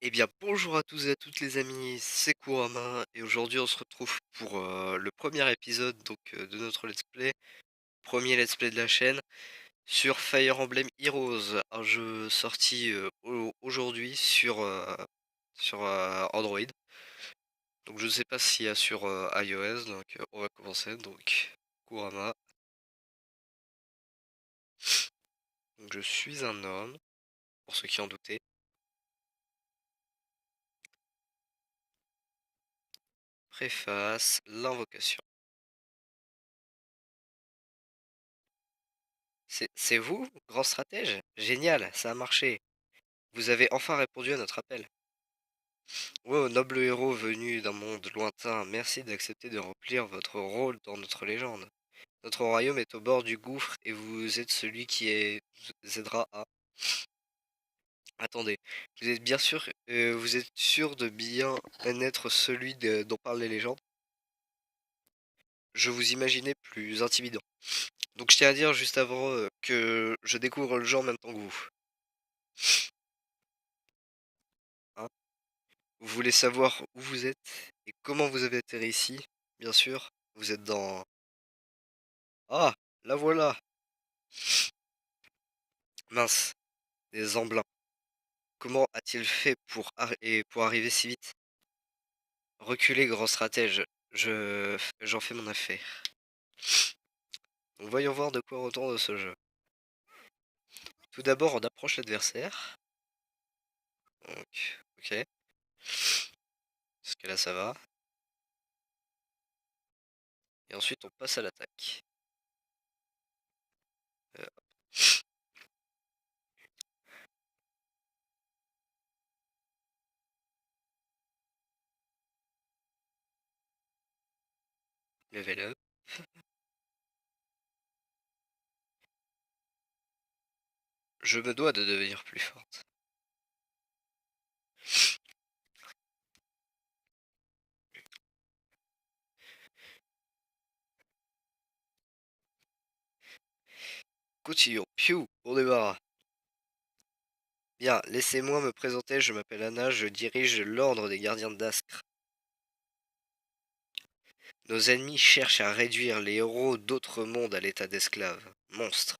Eh bien, bonjour à tous et à toutes les amis, c'est Kurama et aujourd'hui on se retrouve pour le premier épisode de notre let's play, premier let's play de la chaîne sur Fire Emblem Heroes, un jeu sorti aujourd'hui sur Android. Donc je ne sais pas s'il y a sur iOS, donc on va commencer. Donc Kurama, donc je suis un homme, pour ceux qui en doutaient. Préface, l'invocation. C'est vous, grand stratège? Génial, ça a marché. Vous avez enfin répondu à notre appel. Ô noble héros venu d'un monde lointain, merci d'accepter de remplir votre rôle dans notre légende. Notre royaume est au bord du gouffre et vous êtes celui nous aidera à... Attendez, vous êtes sûr de bien être dont parlent les légendes? Je vous imaginais plus intimidant. Donc je tiens à dire juste avant que je découvre le jeu en même temps que vous. Hein, vous voulez savoir où vous êtes et comment vous avez atterri ici? Bien sûr, vous êtes dans... Ah, la voilà. Mince, des Amblins. Comment a-t-il fait pour arriver si vite? Reculez, grand stratège. J'en fais mon affaire. Donc voyons voir de quoi retourne ce jeu. Tout d'abord, on approche l'adversaire. Donc, ok. Jusque là, ça va. Et ensuite, on passe à l'attaque. Euh, level up. Je me dois de devenir plus forte. Continuons. Piou, on débarras. Bien, laissez-moi me présenter, je m'appelle Anna, je dirige l'ordre des gardiens de Daskr. Nos ennemis cherchent à réduire les héros d'autres mondes à l'état d'esclaves, monstres.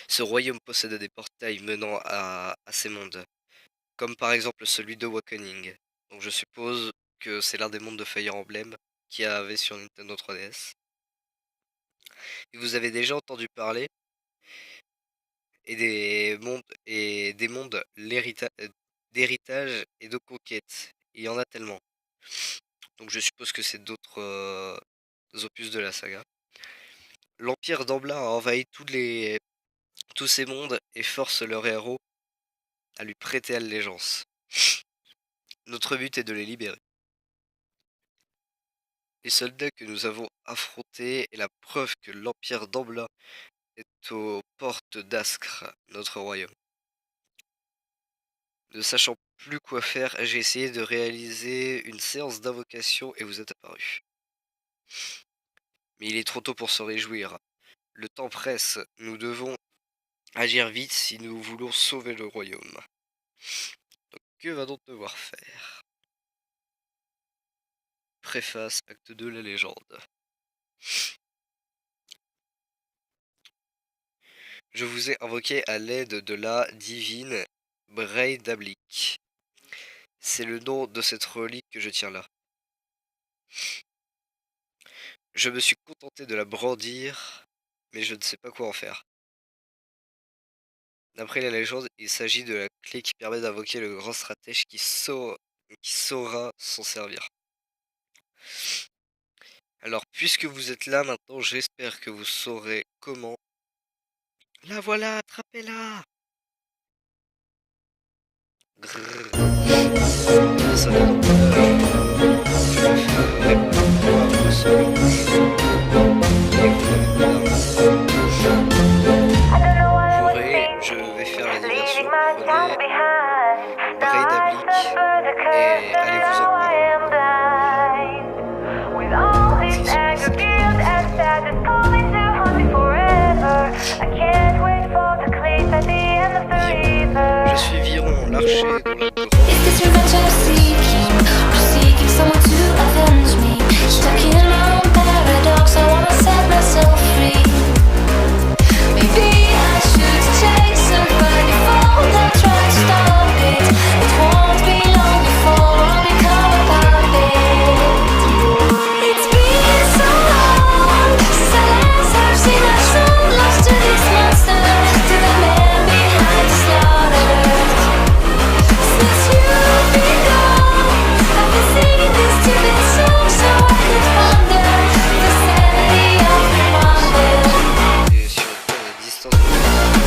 Ce royaume possède des portails menant à ces mondes, comme par exemple celui d'Awakening. Donc je suppose que c'est l'un des mondes de Fire Emblem qui avait sur Nintendo 3DS. Et vous avez déjà entendu parler des mondes d'héritage et de conquête. Il y en a tellement. Donc je suppose que c'est d'autres opus de la saga. L'Empire d'Ambla a envahi tous ces mondes et force leurs héros à lui prêter allégeance. Notre but est de les libérer. Les soldats que nous avons affrontés est la preuve que l'Empire d'Ambla est aux portes d'Askr, notre royaume. Ne sachant plus quoi faire, j'ai essayé de réaliser une séance d'invocation et vous êtes apparu. Mais il est trop tôt pour se réjouir. Le temps presse, nous devons agir vite si nous voulons sauver le royaume. Donc, que va-t-on devoir faire? Préface, acte 2, la légende. Je vous ai invoqué à l'aide de la divine Breidablik. C'est le nom de cette relique que je tiens là. Je me suis contenté de la brandir, mais je ne sais pas quoi en faire. D'après la légende, il s'agit de la clé qui permet d'invoquer le grand stratège qui saura s'en servir. Alors, puisque vous êtes là maintenant, j'espère que vous saurez comment. La voilà, attrapez-la! Grrr. Un soldat d'ampleur. Je ferai pouvoir le seul et vous n'avez pas d'armes. Je vais faire la diversion. Prenez Breidablik et allez-vous-en. Je suis Viron, marcher dans la grande Is this revenge I'm seeking, or seeking someone to avenge me? Stuck in my own paradox, I wanna set myself free. Maybe I should chase somebody fall and try to stop it. It won't be long before I'll become a puppet. It's been so long since I last have seen my soul lost to this monster, to the man behind the slaughter. Since you've been gone, I've been singing this to this song so I could ponder the sanity of the wonder. et sur le plan de distance.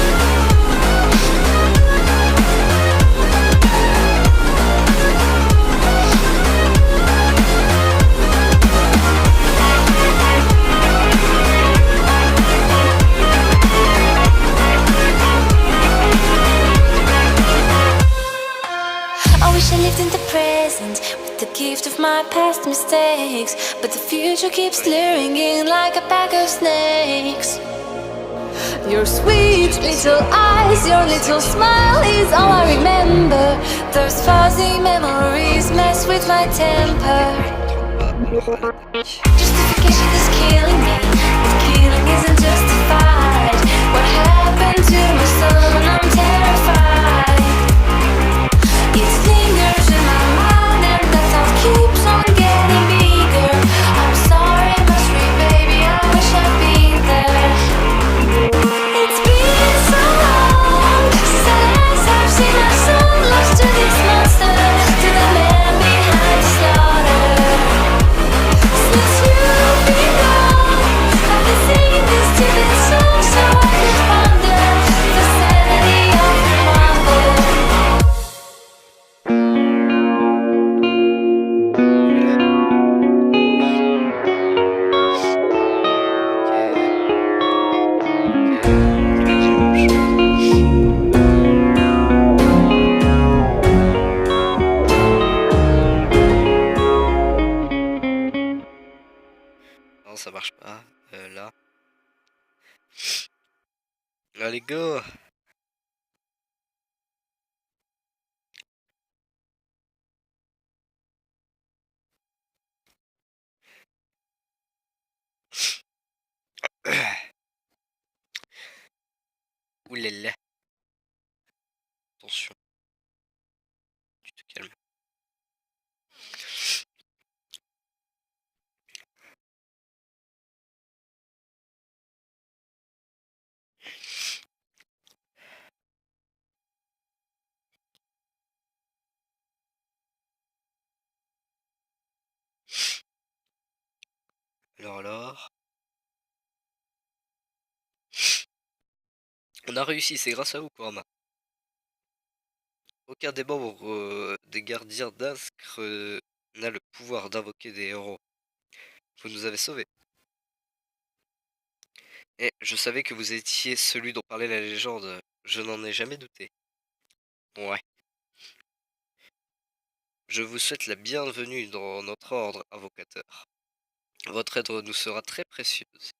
I wish I lived in the present with the gift of my past mistakes, but the future keeps luring in like a pack of snakes. Your sweet little eyes, your little smile is all I remember. Those fuzzy memories mess with my temper. Justification is killing me, but killing isn't justified. What happened to my soul? I'm terrified. It lingers in my mind and the thought keeps on getting bigger. I'm sorry, must be, baby, I wish I'd been there. It's been so long since I last have seen my soul lost to this monster, to the man behind the slaughter. Since you've been gone, I've been singing this to this song so I could ponder the sanity of the wonder. Non, ça marche pas. Là. Allez, go! Oulala. Attention, tu te calmes. Alors. On a réussi, c'est grâce à vous, Kurama. Aucun des membres des gardiens d'Askr n'a le pouvoir d'invoquer des héros. Vous nous avez sauvés. Et je savais que vous étiez celui dont parlait la légende. Je n'en ai jamais douté. Ouais. Je vous souhaite la bienvenue dans notre ordre, invocateur. Votre aide nous sera très précieuse.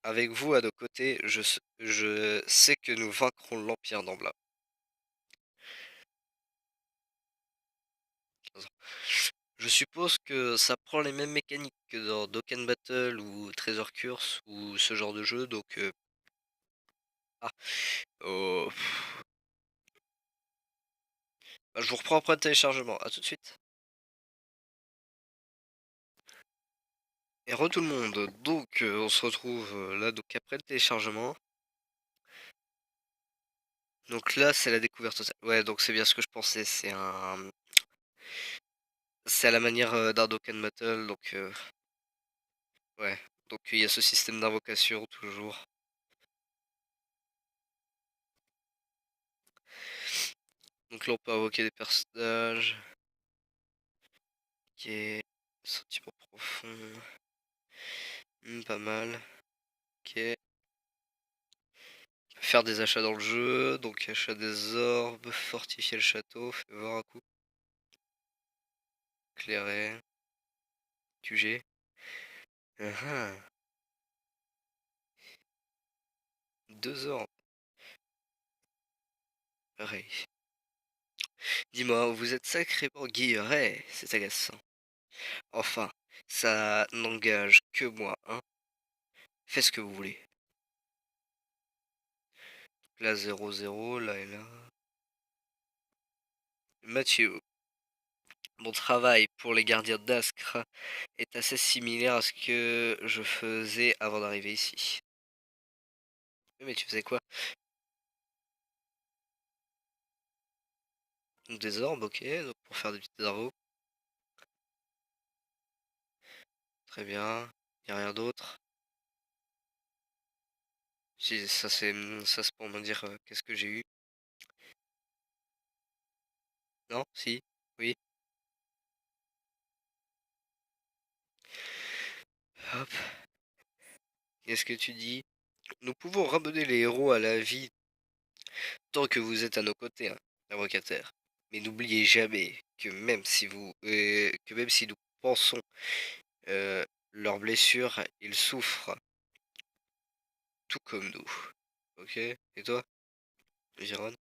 Avec vous à nos côtés, je sais que nous vaincrons l'Empire d'Ambla. Je suppose que ça prend les mêmes mécaniques que dans Dokkan Battle ou Treasure Curse ou ce genre de jeu, donc... Ah, oh, bah, je vous reprends après le téléchargement, à tout de suite. Et re tout le monde, donc on se retrouve là donc après le téléchargement. Donc là c'est la découverte totale. Ouais, donc c'est bien ce que je pensais, c'est à la manière d'un Dokkan Battle, donc ouais. Donc il y a ce système d'invocation toujours. Donc là on peut invoquer des personnages. Ok, sentiment profond. Pas mal. Ok. Faire des achats dans le jeu, donc achat des orbes, fortifier le château, fais voir un coup. Éclairer. QG. 2 orbes. pareil. Dis-moi, vous êtes sacrément guilleret, c'est agaçant. Enfin, ça n'engage que moi, hein. Faites ce que vous voulez. Là, 0-0, là et là. Mathieu, mon travail pour les gardiens d'Askra est assez similaire à ce que je faisais avant d'arriver ici. Oui, mais tu faisais quoi? Des orbes, ok, donc pour faire des petits cerveaux. Très bien. Y a rien d'autre. Si, ça c'est pour me dire qu'est-ce que j'ai eu. Non? Si? Oui? Hop. Qu'est-ce que tu dis? Nous pouvons ramener les héros à la vie tant que vous êtes à nos côtés, hein, avocataire. Mais n'oubliez jamais que même si nous pensons leurs blessures, ils souffrent tout comme nous. Ok? Et toi, Jérôme?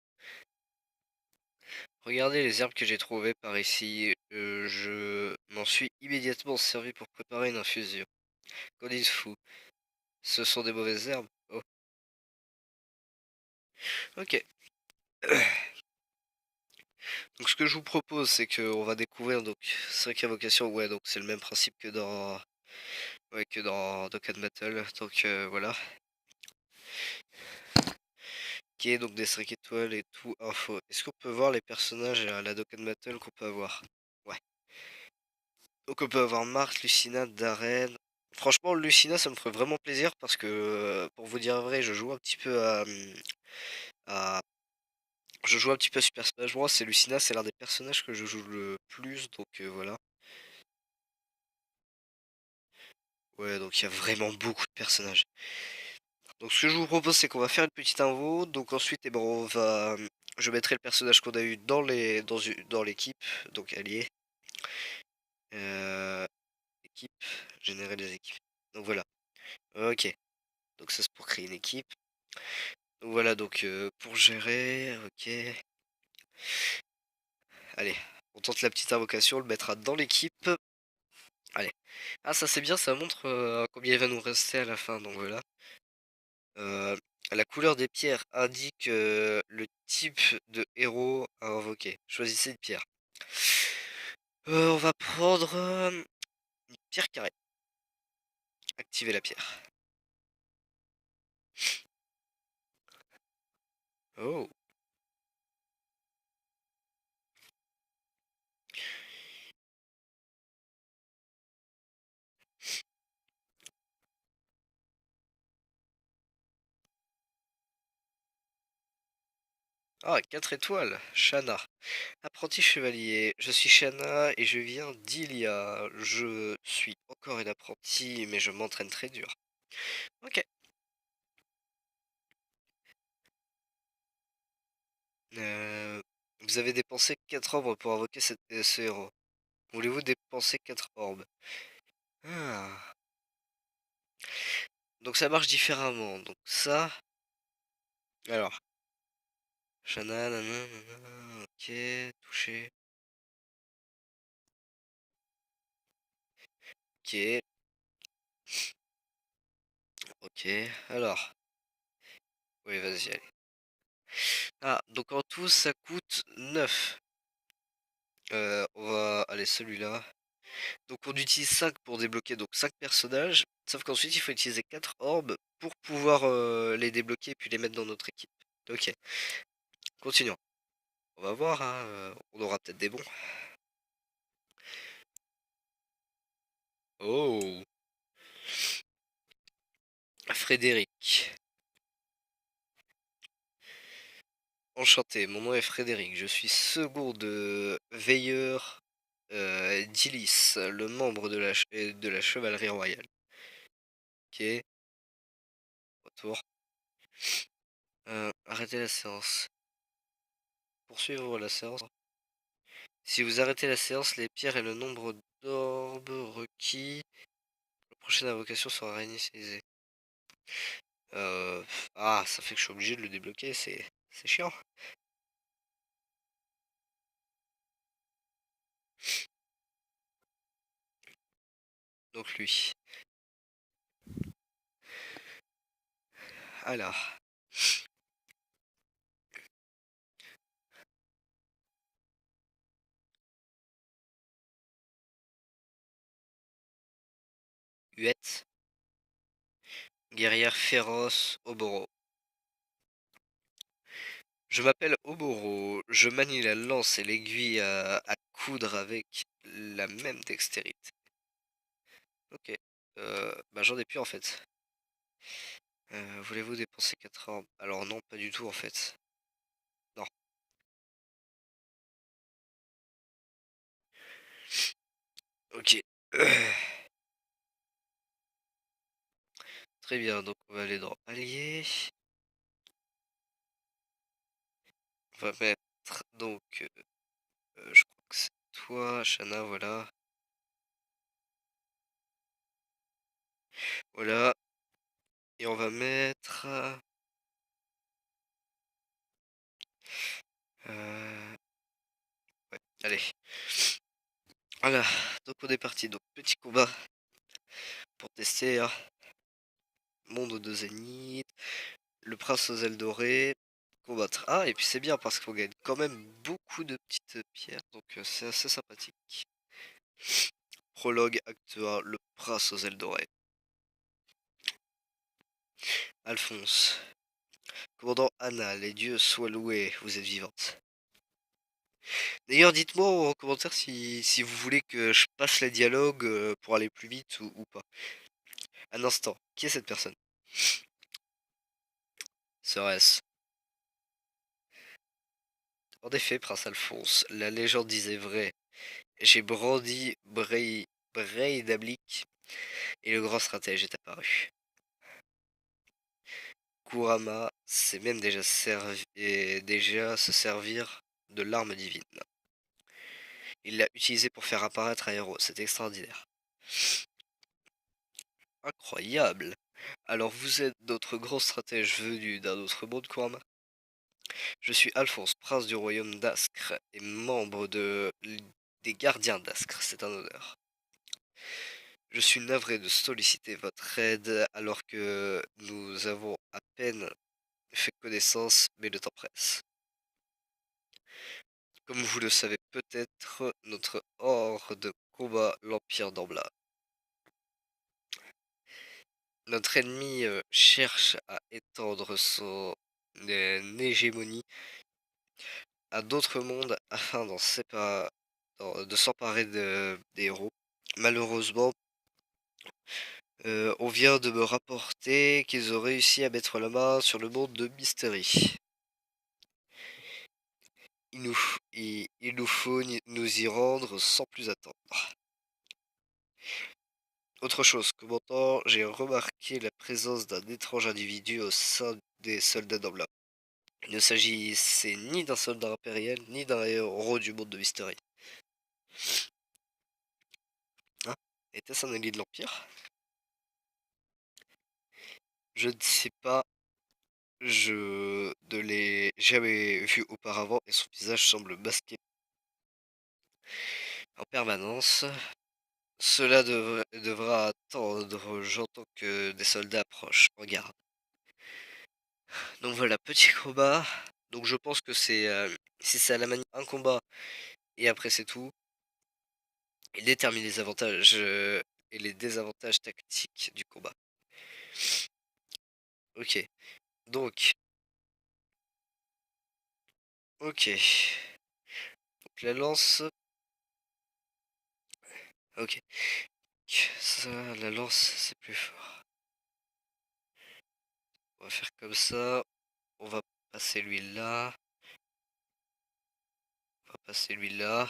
Regardez les herbes que j'ai trouvées par ici. Je m'en suis immédiatement servi pour préparer une infusion. Qu'en dites-vous? Ce sont des mauvaises herbes? Oh, ok. Donc ce que je vous propose, c'est qu'on va découvrir donc 5 invocations. Ouais, donc c'est le même principe que dans Dokkan Battle. Donc voilà. Qui est donc des 5 étoiles et tout info. Est-ce qu'on peut voir les personnages à la Dokkan Battle qu'on peut avoir? Ouais. Donc on peut avoir Marthe, Lucina, Darren. Franchement, Lucina, ça me ferait vraiment plaisir parce que, pour vous dire vrai, je joue un petit peu à- je joue un petit peu à Super Smash Bros. Et Lucina, c'est l'un des personnages que je joue le plus, donc voilà. Ouais, donc il y a vraiment beaucoup de personnages. Donc ce que je vous propose, c'est qu'on va faire une petite invo. Donc ensuite, eh ben, je mettrai le personnage qu'on a eu dans l'équipe, donc allié. Euh, équipe, générer des équipes. Donc voilà. Ok. Donc ça c'est pour créer une équipe. Donc voilà, donc pour gérer, ok. Allez, on tente la petite invocation, on le mettra dans l'équipe. Allez. Ah ça c'est bien, ça montre combien il va nous rester à la fin, donc voilà. Euh, la couleur des pierres indique le type de héros à invoquer. Choisissez une pierre. On va prendre une pierre carrée. Activez la pierre. Oh. Ah, 4 étoiles. Shana. Apprenti chevalier. Je suis Shana et je viens d'Ilia. Je suis encore une apprentie, mais je m'entraîne très dur. Ok. Euh, vous avez dépensé 4 orbes pour invoquer ce héros. Voulez-vous dépenser 4 orbes? Ah. Donc ça marche différemment. Donc ça. Alors. Shana, nanana, ok. Touché. Ok. Ok. Alors. Oui, vas-y, allez. Ah, donc en tout, ça coûte 9. On va... Allez, celui-là. Donc on utilise 5 pour débloquer donc 5 personnages. Sauf qu'ensuite, il faut utiliser 4 orbes pour pouvoir les débloquer et puis les mettre dans notre équipe. Ok, continuons. On va voir, hein, on aura peut-être des bons. Oh, Frédéric. Enchanté, mon nom est Frédéric. Je suis second de veilleur d'Ilis, le membre de la chevalerie royale. Ok, retour. Arrêtez la séance. Poursuivre la séance. Si vous arrêtez la séance, les pierres et le nombre d'orbes requis, la prochaine invocation sera réinitialisée. Ah, ça fait que je suis obligé de le débloquer, c'est chiant. Donc lui. Alors, Huette, guerrière féroce, Oboro. Je m'appelle Oboro, je manie la lance et l'aiguille à coudre avec la même dextérité. Ok. Bah j'en ai plus en fait. Voulez-vous dépenser 4 orbes? Alors non, pas du tout en fait. Non. Ok. Très bien, donc on va aller dans Allier. On va mettre donc, je crois que c'est toi, Shana, voilà. Voilà. Et on va mettre... ouais, allez. Voilà, donc on est parti. Donc petit combat pour tester, hein. Monde de Zénith, le prince aux ailes dorées, combattre. Ah, et puis c'est bien parce qu'on gagne quand même beaucoup de petites pierres, donc c'est assez sympathique. Prologue, acte 1, le prince aux ailes dorées. Alphonse. Commandant Anna, les dieux soient loués, vous êtes vivante. D'ailleurs, dites-moi en commentaire si vous voulez que je passe les dialogues pour aller plus vite ou pas. Un instant, qui est cette personne? Serait-ce? En effet, prince Alphonse, la légende disait vrai. J'ai brandi Breidablik et le grand stratège est apparu. Kurama sait même déjà se servir de l'arme divine. Il l'a utilisée pour faire apparaître un héros, c'est extraordinaire. Incroyable. Alors vous êtes notre grand stratège venu d'un autre monde, Kurama? Je suis Alphonse, prince du royaume d'Askr et membre des gardiens d'Askr, c'est un honneur. Je suis navré de solliciter votre aide alors que nous avons à peine fait connaissance, mais le temps presse. Comme vous le savez peut-être, notre horde combat l'Empire d'Ambla. Notre ennemi cherche à étendre son hégémonie à d'autres mondes afin de s'emparer des héros. Malheureusement, on vient de me rapporter qu'ils ont réussi à mettre la main sur le monde de Mystery. Il nous faut nous y rendre sans plus attendre. Autre chose, commandant, j'ai remarqué la présence d'un étrange individu au sein des soldats d'Ambla. Il ne s'agissait ni d'un soldat impérial, ni d'un héros du monde de Mystery. Hein? Était-ce un allié de l'Empire? Je ne sais pas, je ne l'ai jamais vu auparavant et son visage semble masqué en permanence. Cela devra attendre, j'entends que des soldats approchent. Regarde. Donc voilà, petit combat. Donc je pense que si c'est à la manière un combat et après c'est tout, il détermine les avantages et les désavantages tactiques du combat. Ok, donc, ok. Donc la lance, ok. Ça, la lance, c'est plus fort. On va faire comme ça. On va passer lui là. On va passer lui là.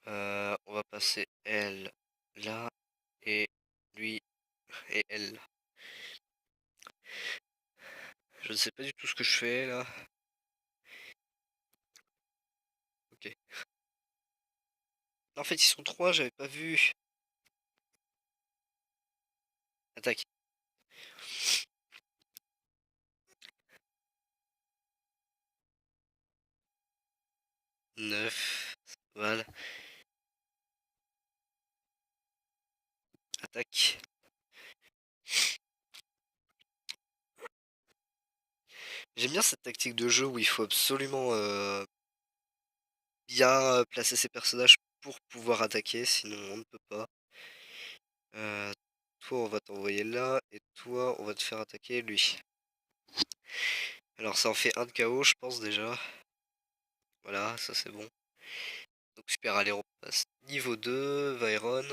On va passer elle là. Et lui et elle. Je ne sais pas du tout ce que je fais là. Ok. En fait, ils sont trois, j'avais pas vu. Attaque. 9. Voilà. Tac. J'aime bien cette tactique de jeu où il faut absolument bien placer ses personnages pour pouvoir attaquer, sinon on ne peut pas. Euh, Toi, on va t'envoyer là, et toi, on va te faire attaquer lui. Alors, ça en fait un de KO, je pense déjà. Voilà, ça c'est bon. Donc, super, allez, on passe niveau 2, Vyron.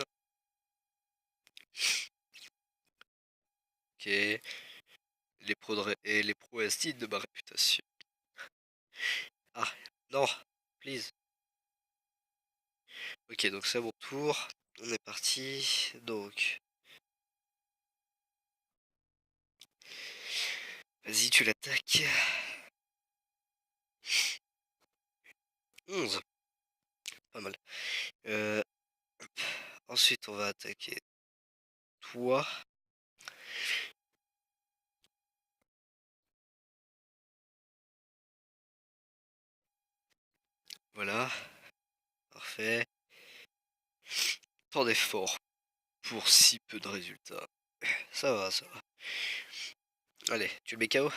Ok. Et les prouesses dignes de ma réputation. Ah, non, please. Ok, donc c'est à mon tour. On est parti. Donc, vas-y, tu l'attaques. 11. Pas mal. Euh, Ensuite, on va attaquer toi. Voilà, parfait. Tant d'efforts pour si peu de résultats. Ça va, ça va. Allez, tu le mets KO?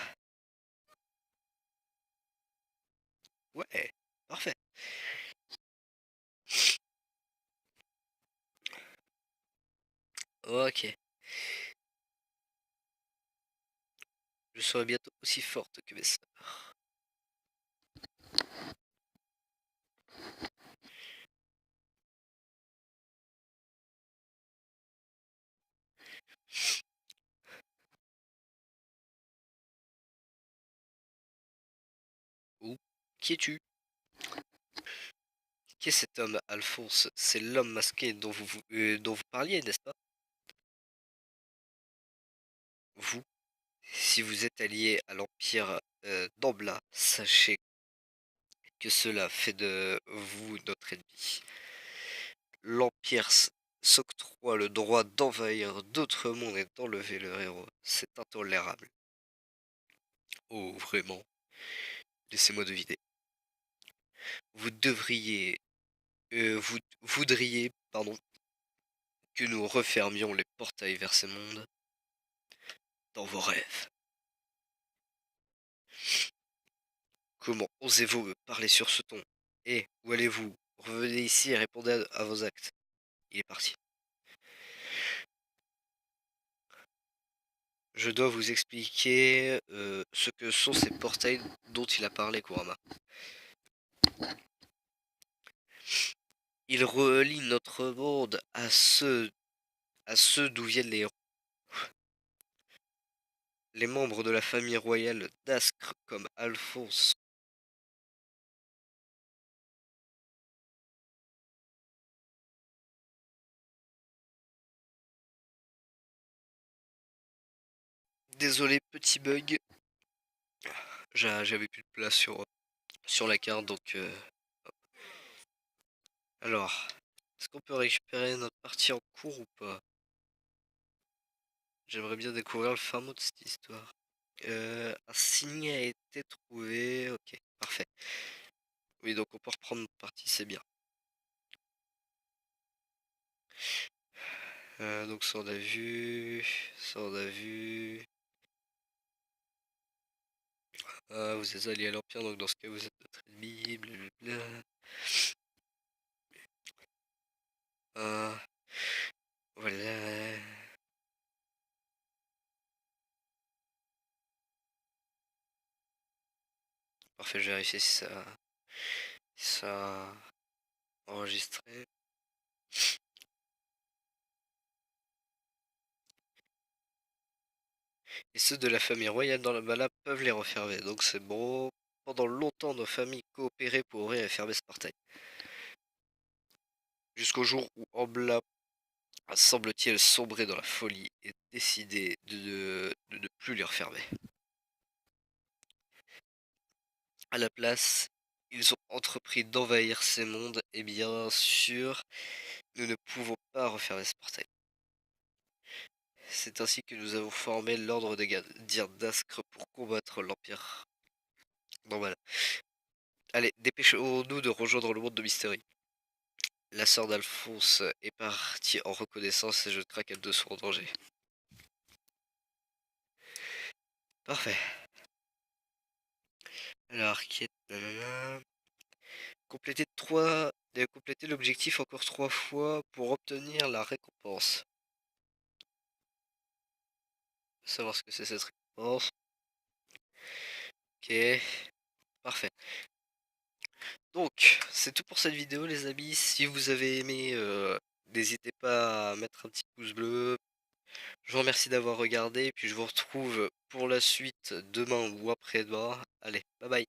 Ouais, parfait. Ok. Je serai bientôt aussi forte que mes sœurs. Ou, qui es-tu? Qui est cet homme, Alphonse? C'est l'homme masqué dont vous parliez, n'est-ce pas? Vous, si vous êtes allié à l'Empire d'Ambla, sachez que cela fait de vous notre ennemi. L'Empire s'octroie le droit d'envahir d'autres mondes et d'enlever leur héros. C'est intolérable. Oh, vraiment. Laissez-moi deviner. Vous devriez... vous voudriez, pardon, que nous refermions les portails vers ces mondes dans vos rêves. Comment osez-vous me parler sur ce ton? Et où allez-vous? Revenez ici et répondez à vos actes. Il est parti. Je dois vous expliquer ce que sont ces portails dont il a parlé, Kurama. Ils relient notre monde à ceux d'où viennent les héros. Les membres de la famille royale d'Ascre comme Alphonse. Désolé, petit bug. J'avais plus de place sur la carte, donc... Alors, est-ce qu'on peut récupérer notre partie en cours ou pas? J'aimerais bien découvrir le fin mot de cette histoire. Un signe a été trouvé. Ok, parfait. Oui, donc on peut reprendre notre partie, c'est bien. Donc ça on a vu. Ça on a vu. Vous êtes alliés à l'Empire, donc dans ce cas vous êtes notre ennemi. Blablabla. Euh, voilà. Parfait, je vais vérifier si ça a enregistré. Et ceux de la famille royale dans la Mala peuvent les refermer, donc c'est bon. Pendant longtemps, nos familles coopéraient pour ouvrir et fermer ce portail. Jusqu'au jour où Ambla semble-t-il sombrer dans la folie et décider de ne plus les refermer. À la place, ils ont entrepris d'envahir ces mondes et bien sûr, nous ne pouvons pas refermer ce portail. C'est ainsi que nous avons formé l'ordre des gardiens d'Ascre pour combattre l'Empire. Bon voilà. Allez, dépêchons-nous de rejoindre le monde de Mystery. La sœur d'Alphonse est partie en reconnaissance et je craque elle de son danger. Parfait. Alors, quête, nanana. Compléter l'objectif encore 3 fois pour obtenir la récompense. Savoir ce que c'est cette récompense. Ok, parfait. Donc, c'est tout pour cette vidéo les amis. Si vous avez aimé, n'hésitez pas à mettre un petit pouce bleu. Je vous remercie d'avoir regardé. Et puis je vous retrouve pour la suite demain ou après-demain. Allez, bye bye.